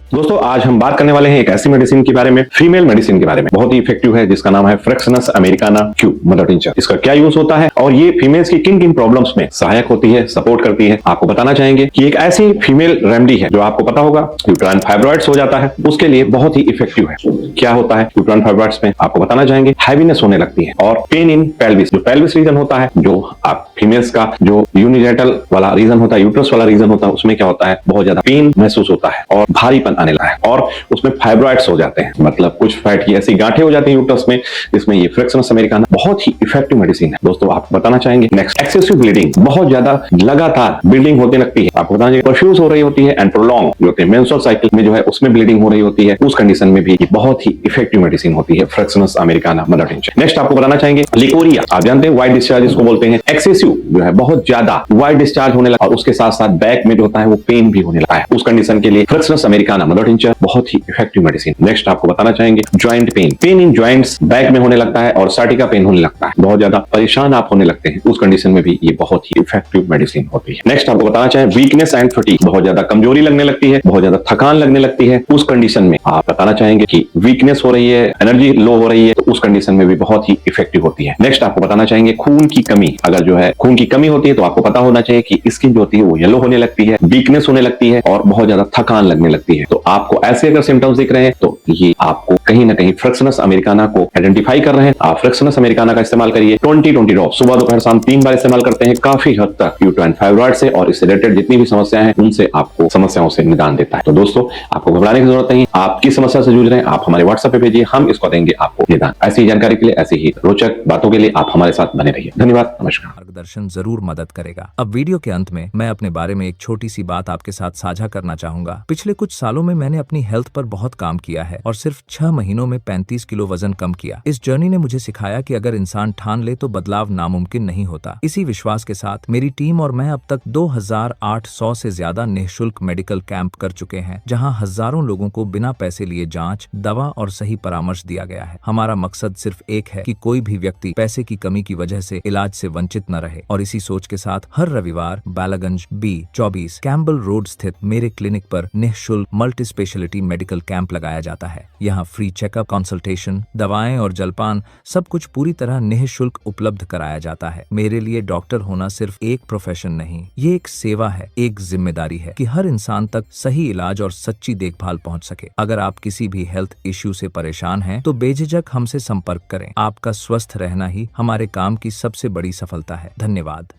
दोस्तों आज हम बात करने वाले हैं एक ऐसी मेडिसिन के बारे में, फीमेल मेडिसिन के बारे में, बहुत ही इफेक्टिव है, जिसका नाम है फ्रेक्सनस अमेरिकाना क्यू मदर टिंचर। इसका क्या यूज होता है और ये फीमेल्स की किन किन प्रॉब्लम्स में सहायक होती है, सपोर्ट करती है, आपको बताना चाहेंगे कि एक ऐसी फीमेल रेमेडी है जो आपको पता होगा यूट्राइन फाइब्रॉइड्स हो जाता है उसके लिए बहुत ही इफेक्टिव है। क्या होता है यूट्राइन फाइब्रॉइड्स में, आपको बताना चाहेंगे। हैवीनेस होने लगती है और पेन इन पेल्विस, जो पेल्विस रीजन होता है, जो आप फीमेल्स का जो यूनिजेटल वाला रीजन होता है, यूट्रस वाला रीजन होता है, उसमें क्या होता है, बहुत ज्यादा पेन महसूस होता है और भारीपन आने लगा है और उसमें फाइब्रॉइड्स हो जाते हैं, मतलब कुछ फैट की ऐसी गांठें हो जाती हैं यूट्रस में, जिसमें ये फ्रेक्सनस अमेरिकाना बहुत ही इफेक्टिव मेडिसिन है। दोस्तों आपको बताना चाहेंगे। नेक्स्ट, एक्सेसिव ब्लीडिंग, बहुत ज्यादा लगातार ब्लीडिंग होने लगती है, आपको बताना चाहिए। परफ्यूज हो रही होती है एंड प्रोलॉन्ग जो होते हैं मेंस्ट्रुअल साइकिल में जो है उसमें ब्लीडिंग हो रही होती है, उस कंडीशन में भी ये बहुत ही इफेक्टिव मेडिसिन होती है फ्रेक्सनस अमेरिकाना मदर टिंचर। नेक्स्ट आपको बताना चाहेंगे लिकोरिया, आप जानते हैं व्हाइट डिस्चार्ज इसको बोलते हैं। एक्सेसिव जो है बहुत ज्यादा व्हाइट डिस्चार्ज होने लगा और उसके साथ साथ बैक में जो होता है वो पेन भी होने लगा है, उस कंडीशन के लिए फ्रेक्सनस अमेरिकाना मदर टिंचर बहुत ही इफेक्टिव मेडिसिन। नेक्स्ट आपको बताना चाहेंगे joint pain, pain in joints back में होने लगता है और साटिका पेन होने लगता है, बहुत ज्यादा परेशान आप होने लगते हैं, उस कंडीशन में भी ये बहुत ही इफेक्टिव मेडिसिन होती है। नेक्स्ट आपको बताना चाहें वीकनेस एंड फटीग, बहुत ज्यादा कमजोरी लगने लगती है, बहुत ज्यादा थकान लगने लगती है, उस कंडीशन में आप बताना चाहेंगे कि वीकनेस हो रही है, एनर्जी लो हो रही है, तो उस कंडीशन में भी बहुत ही इफेक्टिव होती है। नेक्स्ट आपको बताना चाहेंगे खून की कमी, अगर जो है खून की कमी होती है तो आपको पता होना चाहिए कि स्किन जो होती है वो येलो होने लगती है, वीकनेस होने लगती है और बहुत ज्यादा थकान लगने लगती है। तो आपको ऐसे अगर सिम्टम्स दिख रहे हैं तो ये आपको कहीं ना कहीं फ्रेक्सनस अमेरिकाना को आइडेंटिफाई कर रहे हैं। आप फ्रेक्सनस अमेरिकाना का इस्तेमाल करिए 20-20 ड्रॉप सुबह दोपहर शाम 3 बार इस्तेमाल करते हैं, काफी हद तक यूट्राइन फाइब्रॉइड से और इससे रिलेटेड जितनी भी समस्याएं हैं उनसे आपको समस्याओं से निदान देता है। तो दोस्तों आपको घबराने की जरूरत नहीं, आप किस समस्या से जूझ रहे हैं आप हमारे व्हाट्सएप पे भेजिए, हम इसको देंगे आपको निदान। ऐसी ही जानकारी के लिए, ऐसी ही रोचक बातों के लिए आप हमारे साथ बने रहिए। धन्यवाद, नमस्कार। मार्गदर्शन जरूर मदद करेगा। अब वीडियो के अंत में मैं अपने बारे में एक छोटी सी बात आपके साथ साझा करना चाहूंगा। पिछले कुछ सालों में मैंने अपनी हेल्थ पर बहुत काम किया है और सिर्फ 6 महीनों में 35 किलो वजन कम किया। इस जर्नी ने मुझे सिखाया कि अगर इंसान ठान ले तो बदलाव नामुमकिन नहीं होता। इसी विश्वास के साथ मेरी टीम और मैं अब तक 2800 से ज्यादा निःशुल्क मेडिकल कैंप कर चुके हैं, जहां हजारों लोगों को बिना पैसे लिए जांच, दवा और सही परामर्श दिया गया है। हमारा मकसद सिर्फ एक है कि कोई भी व्यक्ति पैसे की कमी की वजह से इलाज से वंचित न रहे और इसी सोच के साथ हर रविवार बालागंज B24 कैम्बल रोड स्थित मेरे क्लिनिक पर निःशुल्क मल्टी स्पेशलिटी मेडिकल कैंप लगाया जाता है। यहाँ फ्री चेकअप, कंसल्टेशन, दवाएं और जलपान सब कुछ पूरी तरह निःशुल्क उपलब्ध कराया जाता है। मेरे लिए डॉक्टर होना सिर्फ एक प्रोफेशन नहीं, ये एक सेवा है, एक जिम्मेदारी है कि हर इंसान तक सही इलाज और सच्ची देखभाल पहुंच सके। अगर आप किसी भी हेल्थ इश्यू से परेशान हैं, तो बेझिझक हमसे संपर्क करें। आपका स्वस्थ रहना ही हमारे काम की सबसे बड़ी सफलता है। धन्यवाद।